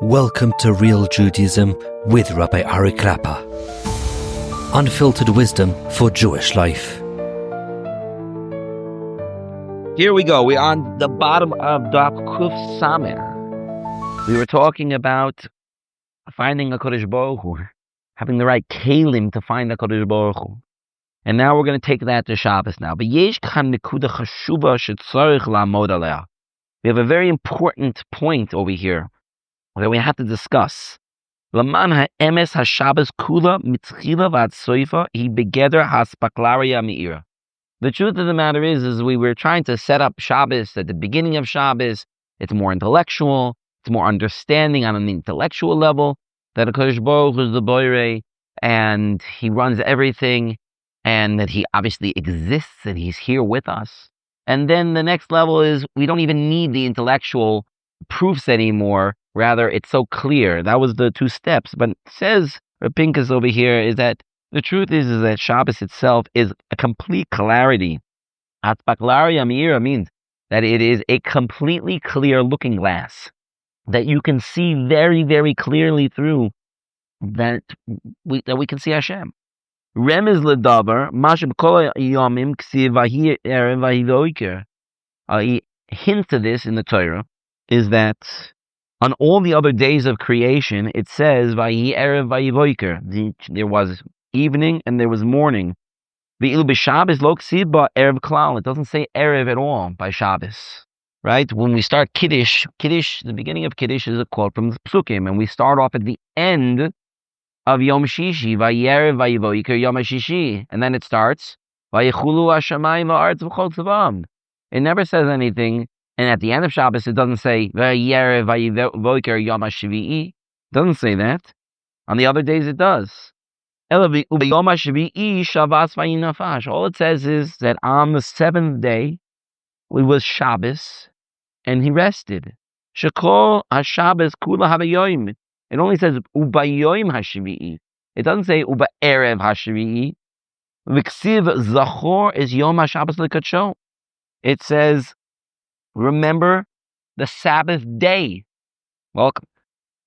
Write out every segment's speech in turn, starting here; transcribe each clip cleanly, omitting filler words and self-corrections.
Welcome to Real Judaism with Rabbi Klapper. Unfiltered wisdom for Jewish life. Here we go. We're on the bottom of Daf Kuf Sameh. We were talking about finding a Kodesh Baruch Hu, having the right kalim to find the Kodesh Baruch Hu. And now we're going to take that to Shabbos now. But yesh kan nekuda chashuva shetzarich la'amod alea. We have a very important point over here that we have to discuss. Laman ha'emes ha'Shabbos kula mitzchila v'ad soifa hi begeder ha'spaklaria me'ira. The truth of the matter is we were trying to set up Shabbos at the beginning of Shabbos. It's more intellectual. It's more understanding on an intellectual level that HaKadosh Baruch Hu is the Boirei and He runs everything and that He obviously exists and He's here with us. And then the next level is we don't even need the intellectual proofs anymore. Rather, it's so clear. That was the two steps. But it says, Pinkus over here, is that the truth is that Shabbos itself is a complete clarity. Atbaklaria Meira means that it is a completely clear looking glass that you can see very, very clearly through, that we can see Hashem. Remez ledavar mashim kol yomim ksiv vahi erev vahi voiker. A hint to this in the Torah is that on all the other days of creation, it says vahi erev vahi voiker. There was evening and there was morning. V'ilu b'Shabbos lo ksiv ba erev klal. It doesn't say erev at all by Shabbos. Right? When we start Kiddush, the beginning of Kiddush is a quote from the Psukim, and we start off at the end of Yom Shishi, Vayerev Vayivoiker Yom Shishi, and then it starts Vayichulu Hashemayim Va'aretz V'chol Tzavam. It never says anything, and at the end of Shabbos it doesn't say Vayerev Vayivoiker Yom Shvi'i. It doesn't say that. On the other days it does. All it says is that on the seventh day it was Shabbos, and he rested. Shekol HaShabbos Kula Havayoim. It only says Ubayoim HaShvi'i. It doesn't say Uba Erev HaShvi'i. V'ksiv Zachor is Yom HaShabbos L'Kadsho. It says, remember the Sabbath day. Welcome.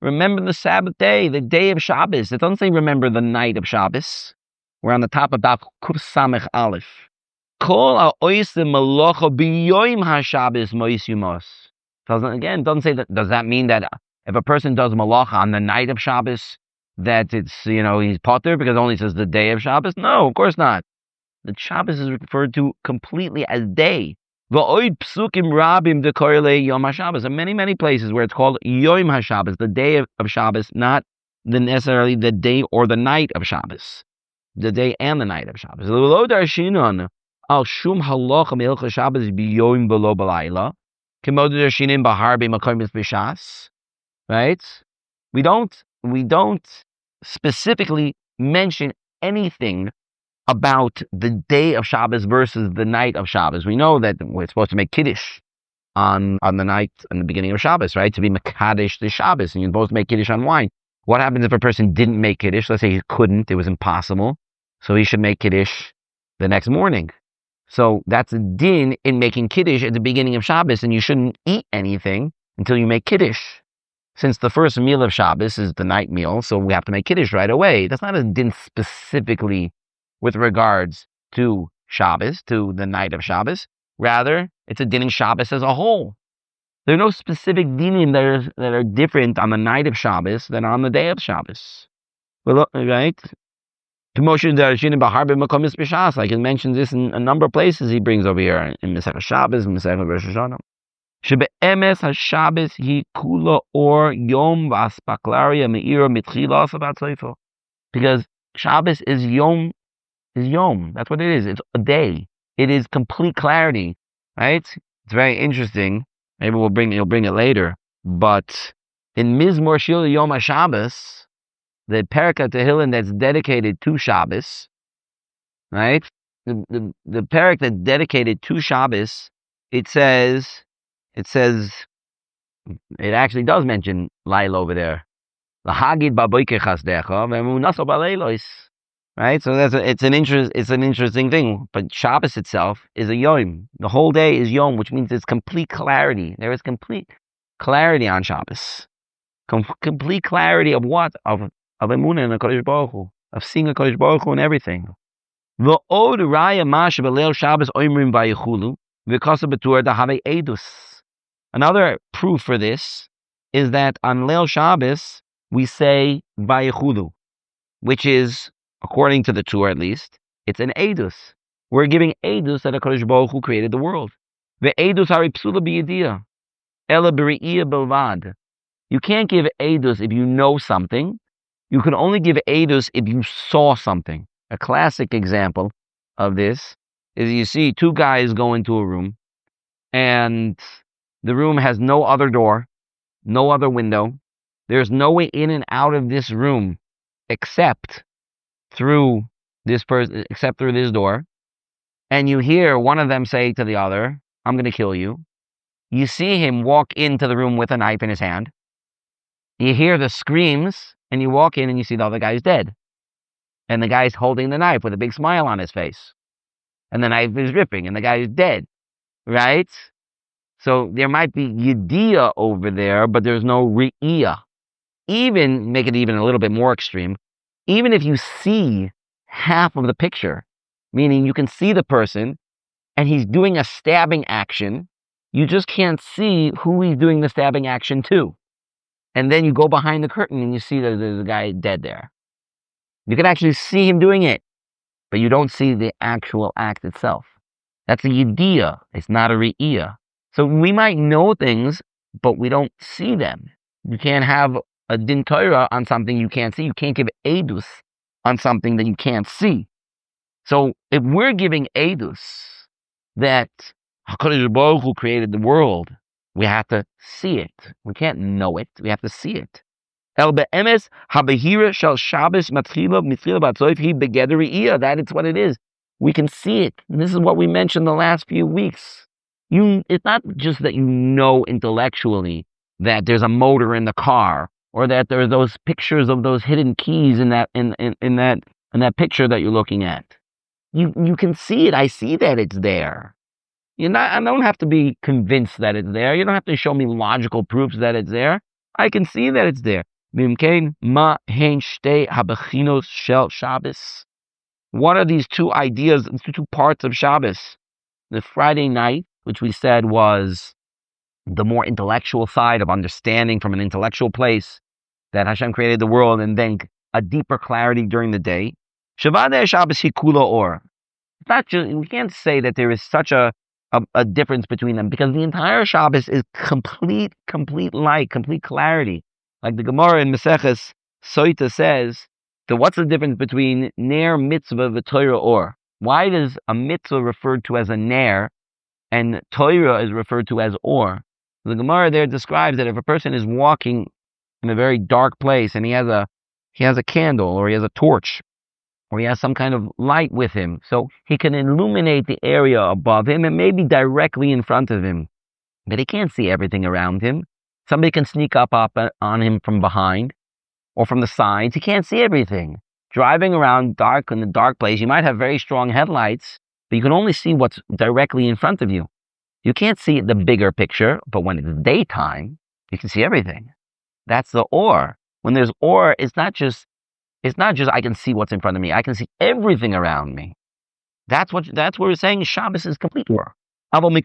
Remember the Sabbath day, the day of Shabbos. It doesn't say remember the night of Shabbos. We're on the top of Daf Kuf Samech Aleph. Kol ha'oisim malocha b'yoim ha'Shabbos mois yumos. Doesn't say that. Does that mean that if a person does malacha on the night of Shabbos, that it's, he's potter because it only says the day of Shabbos? No, of course not. The Shabbos is referred to completely as day. V'oid psukim rabim dekorele yom ha'Shabbos. There are many, many places where it's called yom ha'Shabbos, the day of Shabbos, not necessarily the day or the night of Shabbos. The day and the night of Shabbos. L'lo darshinon al shum halacha me'ilcha Shabbos b'yoim b'lo b'layla. K'mod darshinim b'harbe makom b'shas. Right? We don't specifically mention anything about the day of Shabbos versus the night of Shabbos. We know that we're supposed to make Kiddush on the night and the beginning of Shabbos, right? To be Mekadesh the Shabbos, and you're supposed to make Kiddush on wine. What happens if a person didn't make Kiddush? Let's say he couldn't, it was impossible. So he should make Kiddush the next morning. So that's a din in making Kiddush at the beginning of Shabbos, and you shouldn't eat anything until you make Kiddush. Since the first meal of Shabbos is the night meal, so we have to make Kiddush right away. That's not a din specifically with regards to Shabbos, to the night of Shabbos. Rather, it's a din in Shabbos as a whole. There are no specific dinim that are different on the night of Shabbos than on the day of Shabbos. Well, right? Like he mentions this in a number of places he brings over here in Masechah Shabbos, in Masechah Rosh Hashanah. Shebe'emes HaShabbos hi kula or yom v'aspaklaria me'ira mitchila sabat soifo. Because Shabbos is yom. That's what it is. It's a day. It is complete clarity, right? It's very interesting. Maybe you'll bring it later. But in Mizmor Shir Yom HaShabbos, the Perek Tehillim that's dedicated to Shabbos, right? The Perek that's dedicated to Shabbos, it actually does mention Laila over there. L'hagid ba'boker chasdecha ve'emunaso ba'leilos. Right, so it's an interesting thing. But Shabbos itself is a yom. The whole day is yom, which means there's complete clarity. There is complete clarity on Shabbos. Complete clarity of what? Of emunah in the Kodesh Baruch Hu, of seeing the Kodesh Baruch Hu and everything. V'od raya mashe b'leil Shabbos oimrim v'yichulu v'kasa b'tur da'havei edus. Another proof for this is that on Leil Shabbos we say v'yichulu, which is, according to the Torah at least, it's an edus. We're giving edus that HaKadosh Baruch Hu created the world. Ve'edus hari psula b'yediyah, ela b're'iyah belvad. You can't give edus if you know something. You can only give edus if you saw something. A classic example of this is you see two guys go into a room, and the room has no other door, no other window. There's no way in and out of this room except through this person, except through this door. And you hear one of them say to the other, "I'm going to kill you." You see him walk into the room with a knife in his hand. You hear the screams, and you walk in and you see the other guy's dead. And the guy's holding the knife with a big smile on his face. And the knife is ripping, and the guy's dead. Right? So there might be yediyah over there, but there's no re'iyah. Even, make it even a little bit more extreme, even if you see half of the picture, meaning you can see the person, and he's doing a stabbing action, you just can't see who he's doing the stabbing action to. And then you go behind the curtain and you see that there's a guy dead there. You can actually see him doing it, but you don't see the actual act itself. That's a yediyah. It's not a re'iyah. So we might know things, but we don't see them. You can't have a din Torah on something you can't see. You can't give edus on something that you can't see. So if we're giving edus that HaKadosh Baruch Hu created the world, we have to see it. We can't know it. We have to see it. El be'emes habehira shel Shabbos matchila mitchila batzoif hi begeder re'iyah. That is what it is. We can see it. And this is what we mentioned the last few weeks. It's not just that you know intellectually that there's a motor in the car, or that there are those pictures of those hidden keys in that picture that you're looking at. You can see it. I see that it's there. I don't have to be convinced that it's there. You don't have to show me logical proofs that it's there. I can see that it's there. What are these two ideas, two parts of Shabbos? The Friday night, which we said was the more intellectual side of understanding from an intellectual place that Hashem created the world, and then a deeper clarity during the day. Shavadei Shabbos hikula or. It's not just, we can't say that there is such a difference between them, because the entire Shabbos is complete light, complete clarity. Like the Gemara in Maseches Soita says, so what's the difference between ner, mitzvah, v'Torah, or? Why is a mitzvah referred to as a ner and Torah is referred to as or? The Gemara there describes that if a person is walking in a very dark place and he has a candle, or he has a torch, or he has some kind of light with him, so he can illuminate the area above him and maybe directly in front of him, but he can't see everything around him. Somebody can sneak up on him from behind or from the sides. He can't see everything. Driving around dark in the dark place, you might have very strong headlights, but you can only see what's directly in front of you. You can't see the bigger picture, but when it's daytime, you can see everything. That's the or. When there's or, it's not just I can see what's in front of me. I can see everything around me. That's what we're saying. Shabbos is complete or. When we're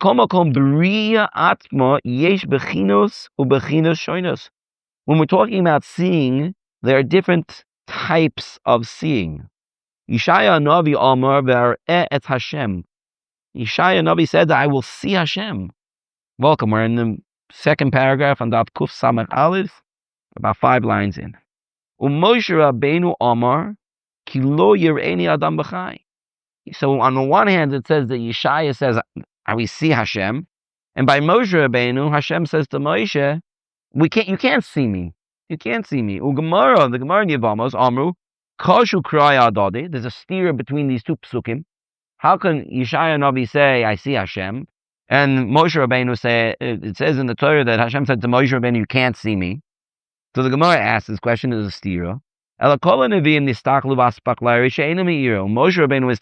talking about seeing, there are different types of seeing. Yeshaya Navi Amar ve'areh et Hashem. Yeshaya Navi said that I will see Hashem. Welcome. We're in the second paragraph on Daf Kuf Samach Aleph, about 5 lines in. Moshe Rabbeinu Amar ki lo yir'eni adam b'chai. So on the one hand, it says that Yeshaya says, I will see Hashem. And by Moshe Rabbeinu, Hashem says to Moshe, you can't see me. You can't see me. The Gemara in Yevamos, Amru, Kashu Kraya Adade. There's a steer between these two psukim. How can Yeshaya Navi say, I see Hashem? And Moshe Rabbeinu say, it says in the Torah that Hashem said to Moshe Rabbeinu, you can't see me. So the Gemara asks this question as a steer. Moshe Rabbeinu is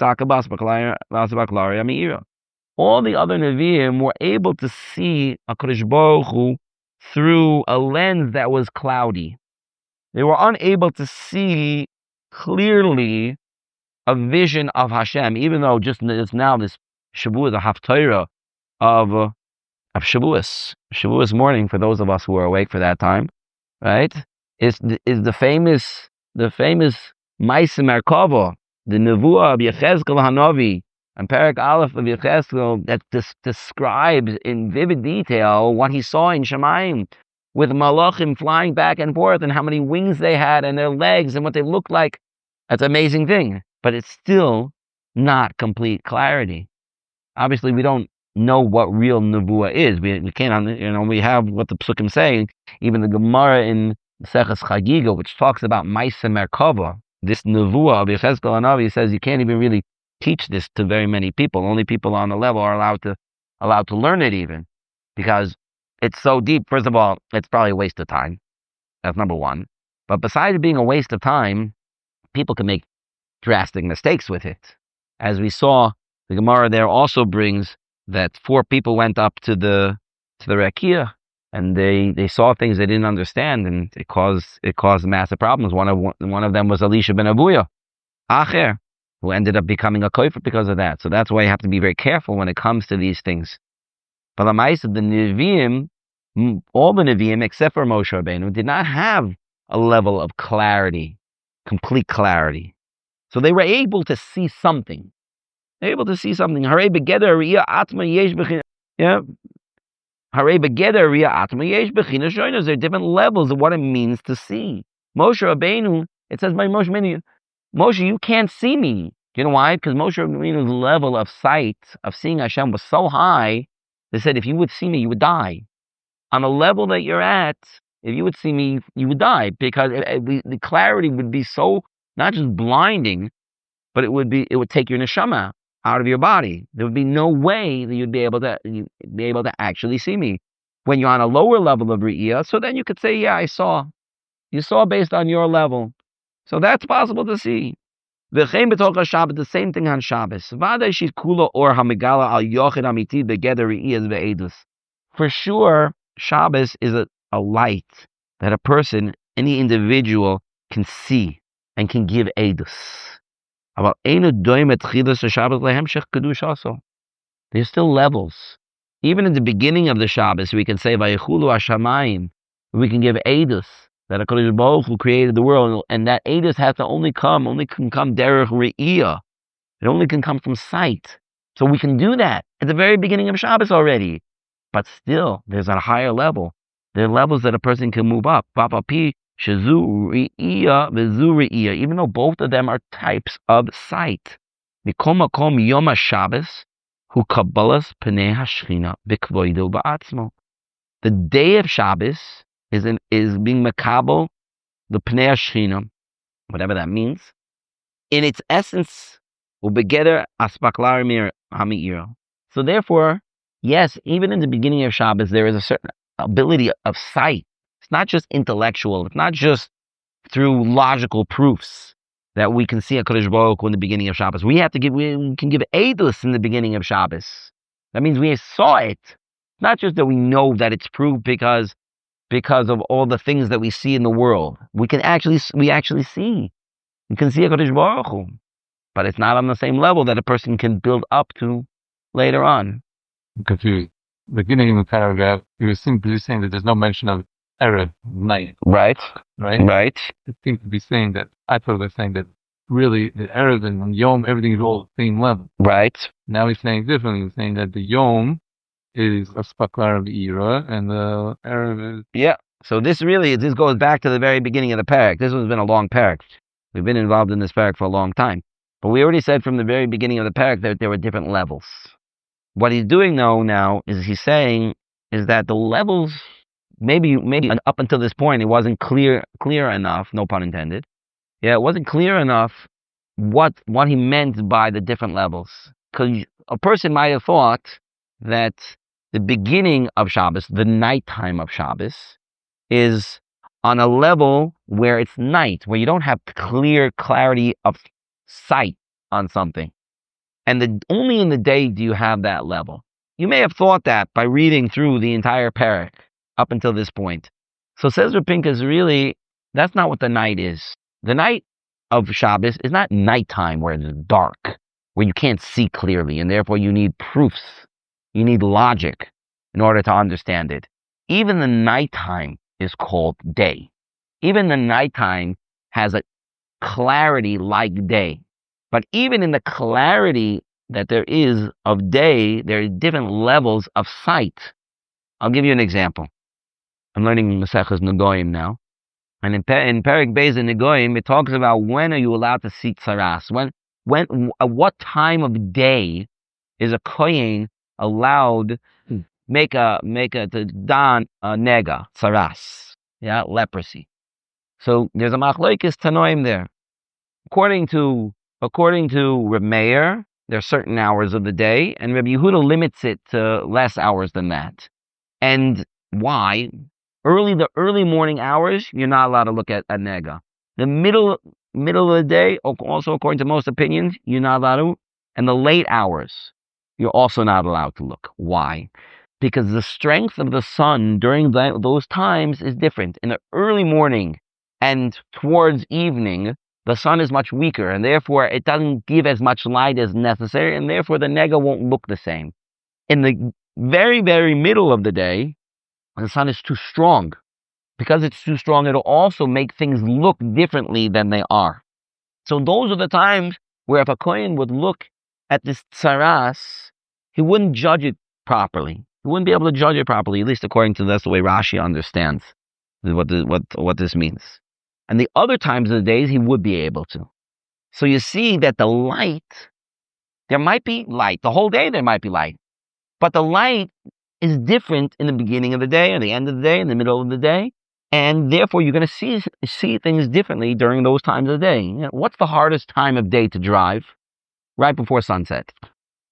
All the other Nevi'im were able to see HaKadosh Baruch Hu through a lens that was cloudy. They were unable to see clearly a vision of Hashem, even though just now this Shavuot, the Haftarah of Shavuos morning, for those of us who are awake for that time, right? Is the famous Ma'aseh Merkava, the nevuah of Yechezkel Hanavi, and Perek Aleph of Yechezkel, that describes in vivid detail what he saw in Shemayim, with malachim flying back and forth, and how many wings they had, and their legs, and what they looked like. That's an amazing thing, but it's still not complete clarity. Obviously, we don't know what real nevuah is. We can't, we have what the Psukim say. Even the Gemara in Seches Chagiga, which talks about Ma'aseh Merkava, this nevuah of Yechezkel Hanavi, says you can't even really teach this to very many people. Only people on the level are allowed to learn it, even because it's so deep. First of all, it's probably a waste of time. That's number one. But besides being a waste of time, people can make drastic mistakes with it. As we saw, the Gemara there also brings that 4 people went up to the Rakia, and they saw things they didn't understand, and it caused massive problems. One of them was Elisha ben Abuya, Acher, who ended up becoming a kofer because of that. So that's why you have to be very careful when it comes to these things. But the Nevi'im, all the Nevi'im except for Moshe Rabbeinu, did not have a level of clarity, complete clarity. So they were able to see something. They're able to see something. There are different levels of what it means to see. Moshe Rabbeinu, it says by Moshe Rabbeinu, Moshe, you can't see me. You know why? Because Moshe Rabbeinu's level of sight, of seeing Hashem, was so high, they said, if you would see me, you would die. On a level that you're at, if you would see me, you would die, because the clarity would be so, not just blinding, but it would take your neshama out of your body. There would be no way that you'd be able to actually see me. When you're on a lower level of Re'iyah, so then you could say, yeah, I saw. You saw based on your level. So that's possible to see. The same thing on Shabbos. For sure, Shabbos is a light that a person, any individual, can see and can give edus. There's still levels. Even in the beginning of the Shabbos, we can say, Vayichulu Hashamayim, we can give edus that HaKadosh Baruch Hu created the world, and that edus has to only can come derech re'iyah. It only can come from sight. So we can do that at the very beginning of Shabbos already. But still, there's a higher level. There are levels that a person can move up. Even though both of them are types of sight. The day of Shabbos is being makabel, the pnei hashchina, whatever that means. In its essence, ubegeder aspaklar hami'ir. So therefore, yes, even in the beginning of Shabbos, there is a certain ability of sight. It's not just intellectual. It's not just through logical proofs that we can see HaKadosh Baruch Hu in the beginning of Shabbos. We can give edus in the beginning of Shabbos. That means we saw it. Not just that we know that it's proved because of all the things that we see in the world. We actually see. You can see HaKadosh Baruch Hu. But it's not on the same level that a person can build up to later on. I'm confused. Beginning of the paragraph, you were simply saying that there's no mention of Erev, night. Right. It seems to be saying that, I thought they were saying that really the Erev and Yom, everything is all at the same level. Right. Now he's saying differently. He's saying that the Yom is a spaklar of Ira, and the Erev is... Yeah. So this goes back to the very beginning of the parak. This has been a long parak. We've been involved in this parak for a long time. But we already said from the very beginning of the parak that there were different levels. What he's doing now is he's saying is that the levels, maybe up until this point, it wasn't clear enough, no pun intended. Yeah, it wasn't clear enough what he meant by the different levels. Because a person might have thought that the beginning of Shabbos, the nighttime of Shabbos, is on a level where it's night, where you don't have clear clarity of sight on something. And only in the day do you have that level. You may have thought that by reading through the entire parak. up until this point. So says Rav Pinkus, really, that's not what the night is. The night of Shabbos is not nighttime where it's dark, where you can't see clearly, and therefore you need proofs. You need logic in order to understand it. Even the nighttime is called day. Even the nighttime has a clarity like day. But even in the clarity that there is of day, there are different levels of sight. I'll give you an example. I'm learning Maseches Negoim now. And in Perek Beis in Negoim, it talks about when are you allowed to see tzaras? At what time of day is a kohen allowed to to don a nega, tzaras, leprosy? So there's a machlokes tanoim there. According to Reb Meir, there are certain hours of the day, and Rabbi Yehuda limits it to less hours than that. And why? The early morning hours, you're not allowed to look at a nega. The middle of the day, also according to most opinions, you're not allowed to. And the late hours, you're also not allowed to look. Why? Because the strength of the sun during those times is different. In the early morning and towards evening, the sun is much weaker, and therefore it doesn't give as much light as necessary, and therefore the nega won't look the same. In the very, very middle of the day, the sun is too strong. Because it's too strong, it'll also make things look differently than they are. So those are the times where if a kohen would look at this tzaras, he wouldn't judge it properly. He wouldn't be able to judge it properly, at least according to that's the way Rashi understands what this means. And the other times of the days, he would be able to. So you see that the light, there might be light. The whole day there might be light. But the light is different in the beginning of the day, or the end of the day, in the middle of the day. And therefore, you're going to see things differently during those times of the day. What's the hardest time of day to drive? Right before sunset.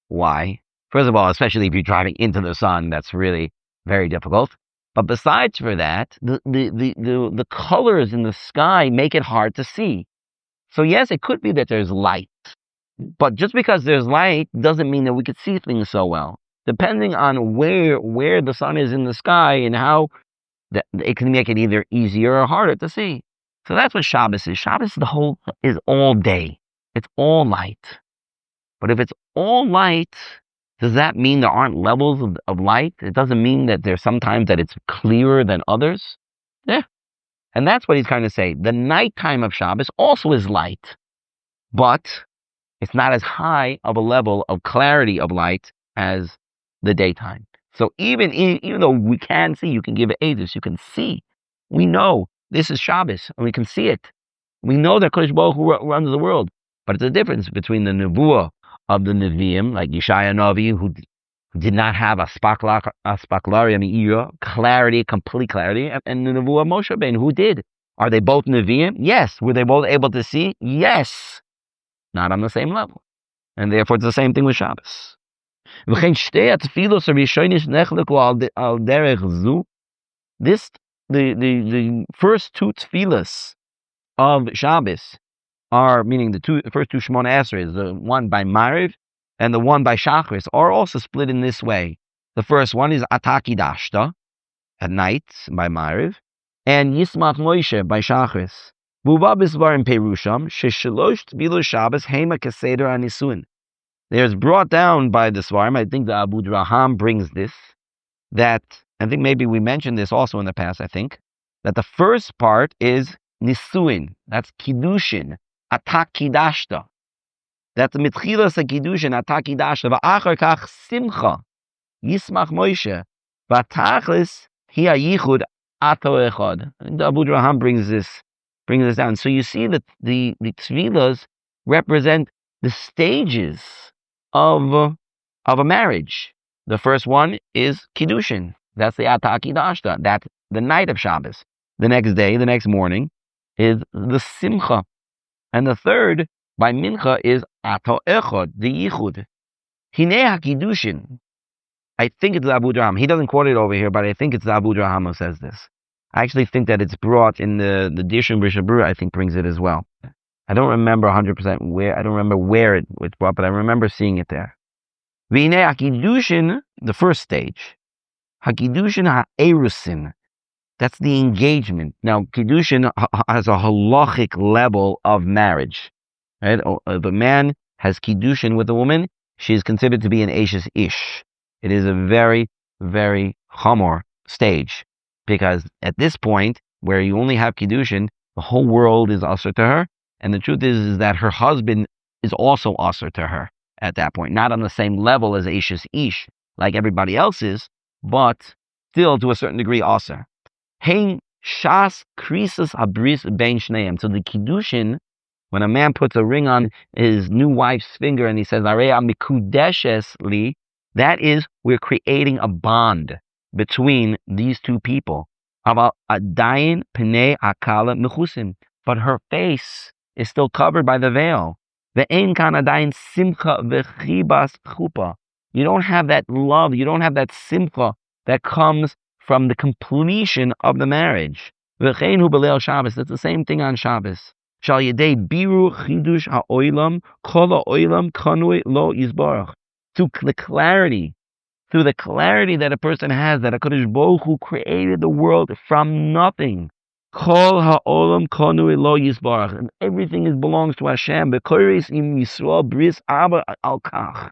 Why? First of all, especially if you're driving into the sun, that's really very difficult. But besides for that, the colors in the sky make it hard to see. So yes, it could be that there's light. But just because there's light doesn't mean that we could see things so well. Depending on where the sun is in the sky and how it can make it either easier or harder to see. So that's what Shabbos is. Shabbos is all day. It's all light. But if it's all light, does that mean there aren't levels of light? It doesn't mean that there's sometimes that it's clearer than others. Yeah. And that's what he's trying to say. The nighttime of Shabbos also is light, but it's not as high of a level of clarity of light as the daytime. So even though we can see, you can give ages, you can see. We know this is Shabbos, and we can see it. We know that Kodesh Baruch Hu runs the world, but it's a difference between the nevuah of the Nevi'im, like Yeshaya Navi, who did not have a clarity, complete clarity, and the nevuah of Moshe Rabbeinu, who did. Are they both Nevi'im? Yes. Were they both able to see? Yes. Not on the same level. And therefore it's the same thing with Shabbos. The first two tefillos of Shabbos are, meaning the first two Shemona Esrei, the one by Mariv and the one by Shachris, are also split in this way. The first one is Atah Kiddashta at night by Mariv, and Yismach Moshe by Shachris. Buva Bisvarim Perusham Sheshalosh Tefillos Shabbos Hema Keseder nesuin. There's brought down by the Svarim, I think the Abu Draham brings this, that, I think maybe we mentioned this also in the past, I think, that the first part is nesuin, that's kiddushin, Atah Kiddashta. That's mitchilas a kiddushin, Atah Kiddashta, va'achar kach simcha, Yismach Moshe, va'tachlis hi yichud Atah Echad. The Abu Draham brings this down. So you see that the tefillos represent the stages of a marriage. The first one is kiddushin. That's the Atah Kiddashta. That's the night of Shabbos. The next day, the next morning, is the simcha. And the third, by mincha, is Atah Echad, the yichud. Hinei kiddushin. I think it's Abu Draham. He doesn't quote it over here, but I think it's Abu Draham who says this. I actually think that it's brought in the Dishon B'Shabur, I think brings it as well. I don't remember 100% where. I don't remember where it was brought, but I remember seeing it there. V'inei kiddushin, the first stage, HaKiddushin ha'erusin. That's the engagement. Now, kiddushin has a halachic level of marriage. Right? If a man has kiddushin with a woman, she is considered to be an Ashes Ish. It is a very, very chamor stage. Because at this point, where you only have kiddushin, the whole world is usher to her. And the truth is that her husband is also usher to her at that point. Not on the same level as Ashes Ish, like everybody else is, but still to a certain degree usher. Hein shas krisus abris bein shneim. So the kiddushin, when a man puts a ring on his new wife's finger and he says, "Areya mikudeshes li," that is, we're creating a bond between these two people. Aval adayin pnei akala mechusim, but her face is still covered by the veil. Ve'ein kan adayin simcha v'chibas chupa. You don't have that love, you don't have that simcha that comes from the completion of the marriage. V'cheinu b'leil Shabbos. That's the same thing on Shabbos. Shal yedei biru chidush ha'olam kol ha'olam kanui lo yizbarach. Through the clarity that a person has, that HaKadosh Baruch Hu created the world from nothing. Kol ha'olam kanui lo yizbarach, and everything belongs to Hashem. B'koris im Yisrael bris aba al kach.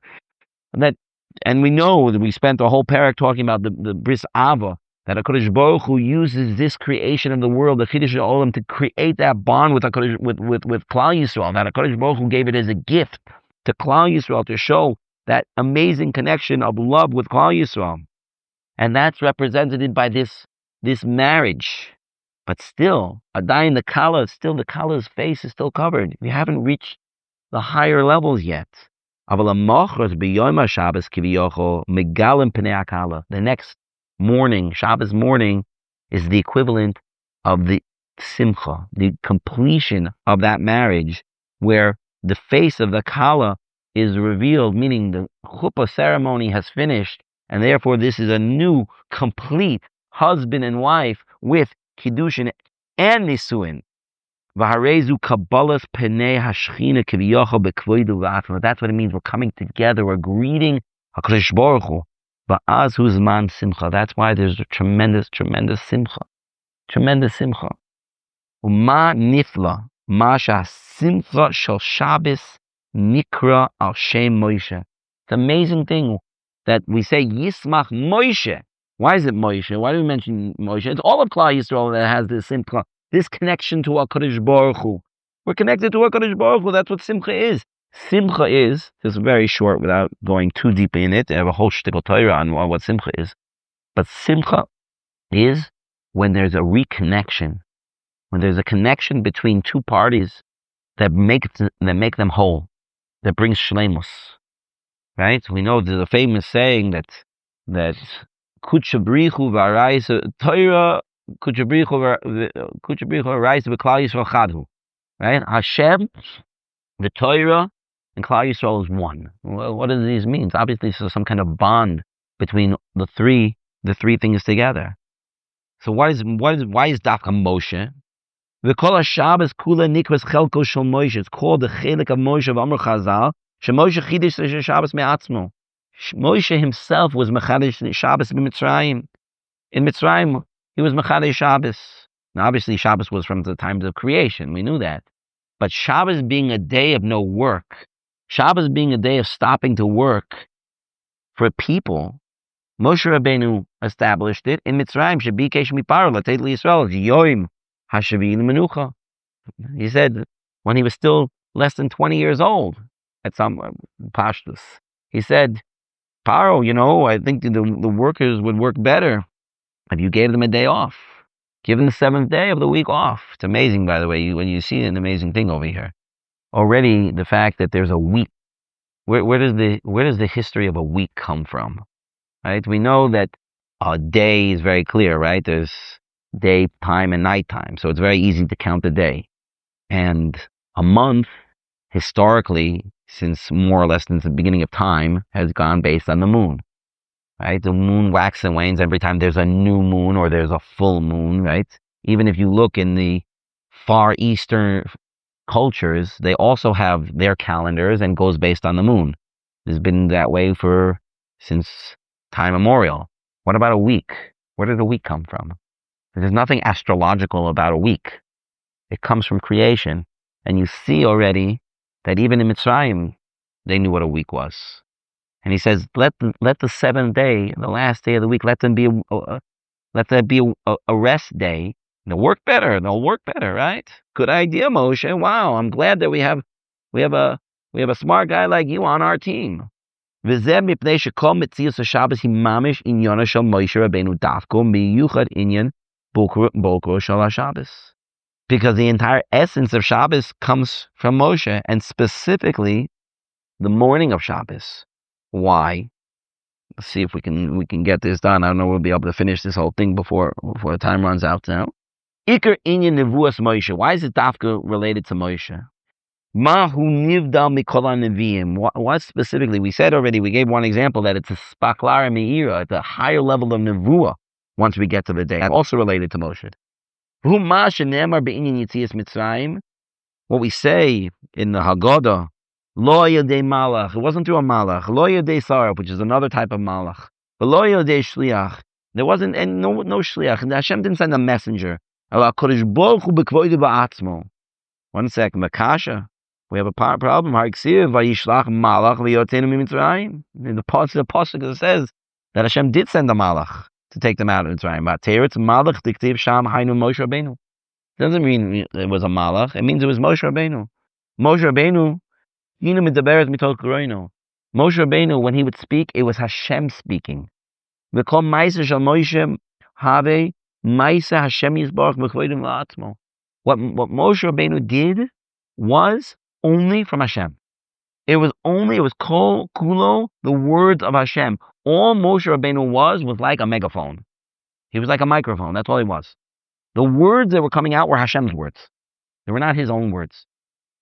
And we know that we spent the whole parak talking about the bris ava, that HaKadosh Baruch Hu uses this creation of the world, the Kiddush Olam, to create that bond with HaKadosh, with Klal Yisrael, that HaKadosh Baruch Hu gave it as a gift to Klal Yisrael to show that amazing connection of love with Klal Yisrael. And that's represented by this marriage. But still, Adayin, the Kala's face is still covered. We haven't reached the higher levels yet. The next morning, Shabbos morning, is the equivalent of the simcha, the completion of that marriage, where the face of the kala is revealed, meaning the chuppah ceremony has finished, and therefore this is a new, complete husband and wife with kiddushin and nesuin. That's what it means. We're coming together. We're greeting HaKadosh Baruch Hu. That's why there's a tremendous simcha. Tremendous simcha. Uma nifla. Masha simcha shel Shabbos nikra al Shem Moshe. It's an amazing thing that we say Yismach Moshe. Why is it Moshe? Why do we mention Moshe? It's all of Klal Yisrael that has this simcha. This connection to HaKadosh Baruch Hu. We're connected to HaKadosh Baruch Hu. That's what simcha is. Simcha is, just very short without going too deep in it. I have a whole shtickle Torah on what simcha is. But simcha is when there's a reconnection, when there's a connection between two parties that make them whole, that brings shleimus. Right? We know there's a famous saying that kutshabrichu v'araisa Torah right? Hashem, the Torah, and Klal Yisrael is one. Well, what do these mean? Obviously, so some kind of bond between the three things together. So why is Dafka Moshe? The Kol Shabbos Kula Nikras Chelko Shel Moshe. It's called the Chelik of Moshe of Amr Chazal. Shemoshe Chidish Shabbos Me'atzmo. Moshe himself was Mechadish Shabbos in Mitzrayim. In Mitzrayim, he was Mechadish Shabbos. Now, obviously, Shabbos was from the times of creation. We knew that. But Shabbos being a day of no work, Shabbos being a day of stopping to work for people, Moshe Rabbeinu established it in Mitzrayim. Shebikesh miparo l'teit liYisrael yoim hashavi l'menucha. He said when he was still less than 20 years old at some pashtus. He said, Paro, I think the workers would work better if you gave them a day off. Give them the 7th day of the week off. It's amazing, by the way, when you see an amazing thing over here. Already, the fact that there's a week. Where does the history of a week come from? Right? We know that a day is very clear, right? There's daytime and nighttime, so it's very easy to count the day. And a month, historically, more or less since the beginning of time, has gone based on the moon. Right? The moon waxes and wanes every time there's a new moon or there's a full moon, right? Even if you look in the Far Eastern cultures, they also have their calendars and goes based on the moon. It's been that way since time immemorial. What about a week? Where did a week come from? There's nothing astrological about a week. It comes from creation. And you see already that even in Mitzrayim, they knew what a week was. And he says, let the seventh day, the last day of the week, let that be a rest day. They'll work better, right? Good idea, Moshe. Wow, I'm glad that we have a smart guy like you on our team. Because the entire essence of Shabbos comes from Moshe, and specifically the morning of Shabbos. Why? Let's see if we can get this done. I don't know we'll be able to finish this whole thing before the time runs out now. Iker inyan nevuas Moshe. Why is it dafka related to Moshe? Mahu nivdal mikol neviim. What specifically? We said already. We gave one example that it's a spaklara meira, it's a higher level of nevuah. Once we get to the day, also related to Moshe. What we say in the Haggadah, lo yadei malach. It wasn't through a malach. Lo yadei sarah, which is another type of malach. But lo yadei shliach. There wasn't no shliach. And Hashem didn't send a messenger. One second, Makasha. We have a problem. In the pasuk says that Hashem did send a malach to take them out of Mitzrayim. Doesn't mean it was a malach. It means it was Moshe Rabbeinu. Moshe Rabbeinu, Moshe Rabbeinu, when he would speak, it was Hashem speaking. What Moshe Rabbeinu did was only from Hashem. It was kol kulo, the words of Hashem. All Moshe Rabbeinu was like a megaphone. He was like a microphone. That's all he was. The words that were coming out were Hashem's words. They were not his own words.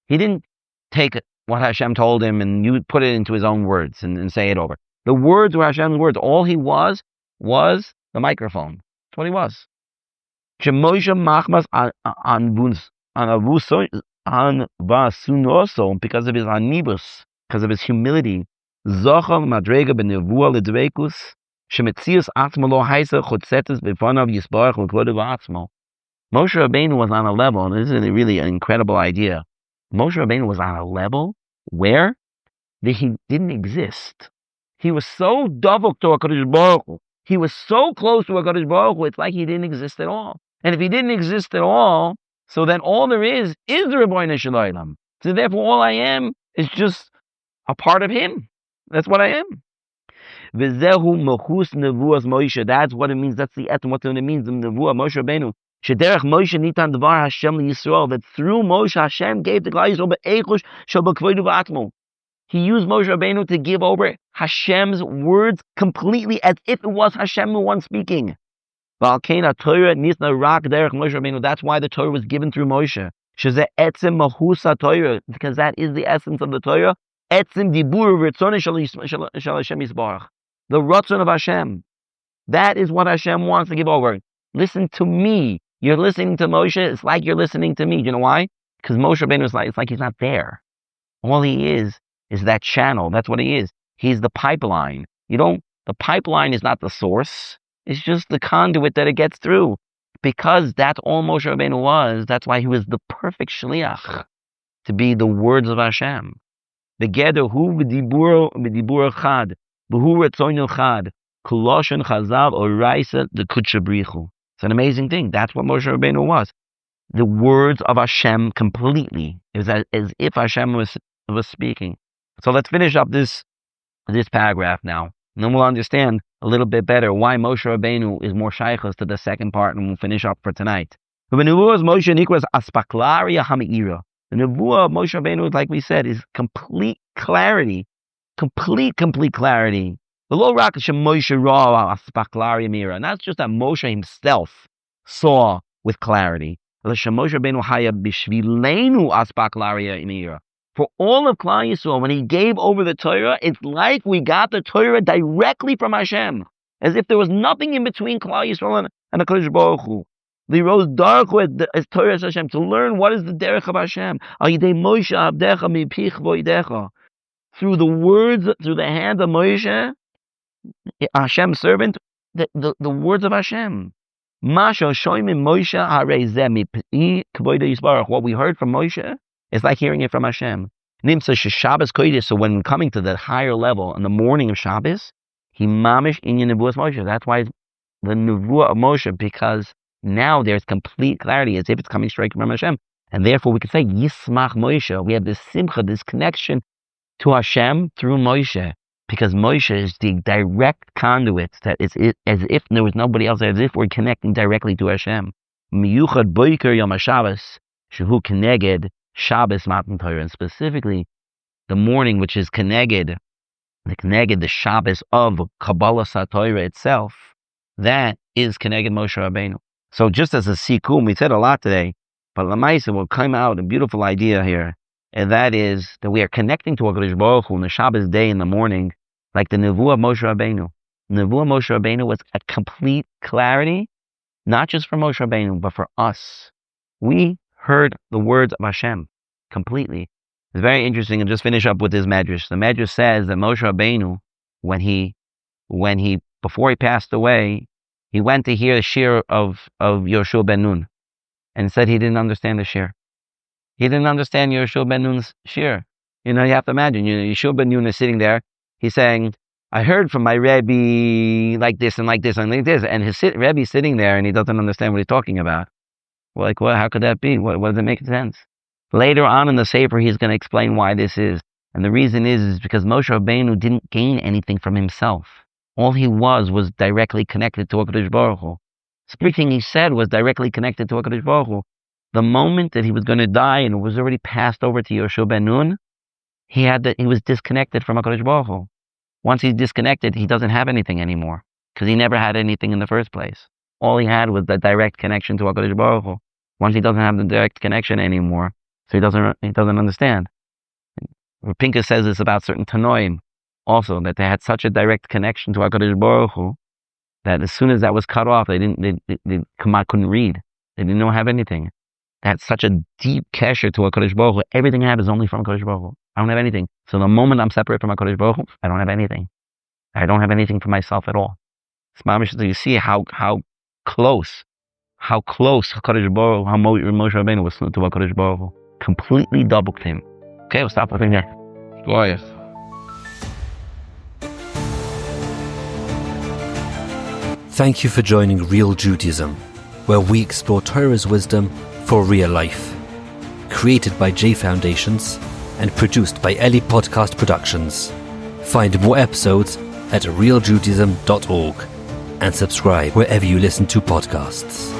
He didn't take what Hashem told him and you put it into his own words and say it over. The words were Hashem's words. All he was the microphone. That's what he was. Because of his anibus, because of his humility, Moshe Rabbeinu was on a level, and this is really an incredible idea. Moshe Rabbeinu was on a level where he didn't exist. He was so davok to HaKadosh Baruch Hu. He was so close to HaKadosh Baruch Hu, it's like he didn't exist at all. And if he didn't exist at all, so then all there is the Rebbeinu Shalom. So therefore all I am is just a part of him. That's what I am. V'zehu mechus nevuas Moshe. That's what it means. That's the etem. What it means. The nevuah Moshe Rabbeinu. Shederech Moshe nitan dvar Hashem lYisrael. That through Moshe Hashem gave the Klal Yisrael be'echush shel b'kvodu v'atmo. He used Moshe Rabbeinu to give over Hashem's words completely as if it was Hashem the one speaking. That's why the Torah was given through Moshe. Because that is the essence of the Torah. The Ratzon of Hashem. That is what Hashem wants to give over. Listen to me. You're listening to Moshe. It's like you're listening to me. You know why? Because Moshe Rabbeinu it's like he's not there. All he is that channel. That's what he is. He's the pipeline. The pipeline is not the source. It's just the conduit that it gets through. Because that's all Moshe Rabbeinu was, that's why he was the perfect shliach to be the words of Hashem. Together, hu v'dibur echad, v'hu retzon echad, koloshen chazav oraisa the kutshabrichu. It's an amazing thing. That's what Moshe Rabbeinu was. The words of Hashem completely. It was as if Hashem was speaking. So let's finish up this paragraph now. And then we'll understand a little bit better why Moshe Rabbeinu is more shaykhos to the second part, and we'll finish up for tonight. The nevuah of Moshe Nikras aspaklaria ha'meira. The nevuah of Moshe Rabbeinu, like we said, is complete clarity. Complete clarity. The lo rak Moshe ra aspaklaria meira. Not just that Moshe himself saw with clarity. Moshe Rabbeinu haya bishvilenu aspaklaria meira. For all of Klal Yisrael, when he gave over the Torah, it's like we got the Torah directly from Hashem, as if there was nothing in between Klal Yisrael and the HaKadosh Baruch Hu. They rose dark with as Torah as Hashem to learn what is the derech of Hashem. Through the words, through the hand of Moshe, Hashem's servant, the words of Hashem. What we heard from Moshe is like hearing it from Hashem. So when coming to that higher level in the morning of Shabbos, he mamish inyan nevuah Moshe. That's why the nevuah of Moshe, because now there's complete clarity, as if it's coming straight from Hashem, and therefore we can say Yismach Moshe. We have this simcha, this connection to Hashem through Moshe, because Moshe is the direct conduit. That is as if there was nobody else, as if we're connecting directly to Hashem. Miyuchad boiker yom Shabbos shehu keneged Shabbos matan Torah, and specifically the morning, which is keneged, the Shabbos of Kabbalah Torah itself, that is keneged Moshe Rabbeinu. So just as a sikum, we said a lot today, but Lamaisa will come out a beautiful idea here, and that is that we are connecting to HaKadosh Baruch Hu on the Shabbos day in the morning, like the nevuah of Moshe Rabbeinu. Nevuah of Moshe Rabbeinu was a complete clarity, not just for Moshe Rabbeinu, but for us. We heard the words of Hashem completely. It's very interesting, and just finish up with this medrash. The medrash says that Moshe Rabbeinu, before he passed away, he went to hear the shir of Yoshua ben Nun, and said he didn't understand the shir. He didn't understand Yoshua ben Nun's shir. You have to imagine, Yoshua ben Nun is sitting there. He's saying, I heard from my Rebbe like this and like this and like this, and his Rebbe is sitting there and he doesn't understand what he's talking about. We're like, well, how could that be? What does it make sense? Later on in the Sefer, he's going to explain why this is. And the reason is because Moshe Rabbeinu didn't gain anything from himself. All he was directly connected to HaKadosh Baruch Hu. Everything he said was directly connected to HaKadosh Baruch Hu. The moment that he was going to die and it was already passed over to Yoshua ben Nun, he was disconnected from HaKadosh Baruch Hu. Once he's disconnected, he doesn't have anything anymore, because he never had anything in the first place. All he had was the direct connection to HaKadosh Baruch Hu. Once he doesn't have the direct connection anymore, so he doesn't understand. Pinka says this about certain Tanoim also, that they had such a direct connection to HaKadosh Baruch Hu that as soon as that was cut off, they couldn't read. They didn't have anything. They had such a deep kesher to HaKadosh Baruch Hu. Everything I have is only from HaKadosh Baruch Hu. I don't have anything. So the moment I'm separate from HaKadosh Baruch Hu, I don't have anything. I don't have anything for myself at all. So you see how close HaKadosh Baruch Hu, how Moshe Rabbeinu was to HaKadosh Baruch Hu. Completely doubled him. Okay, we'll stop right there. Glorious. Thank you for joining Real Judaism, where we explore Torah's wisdom for real life. Created by J Foundations and produced by Eli Podcast Productions. Find more episodes at realjudaism.org and subscribe wherever you listen to podcasts.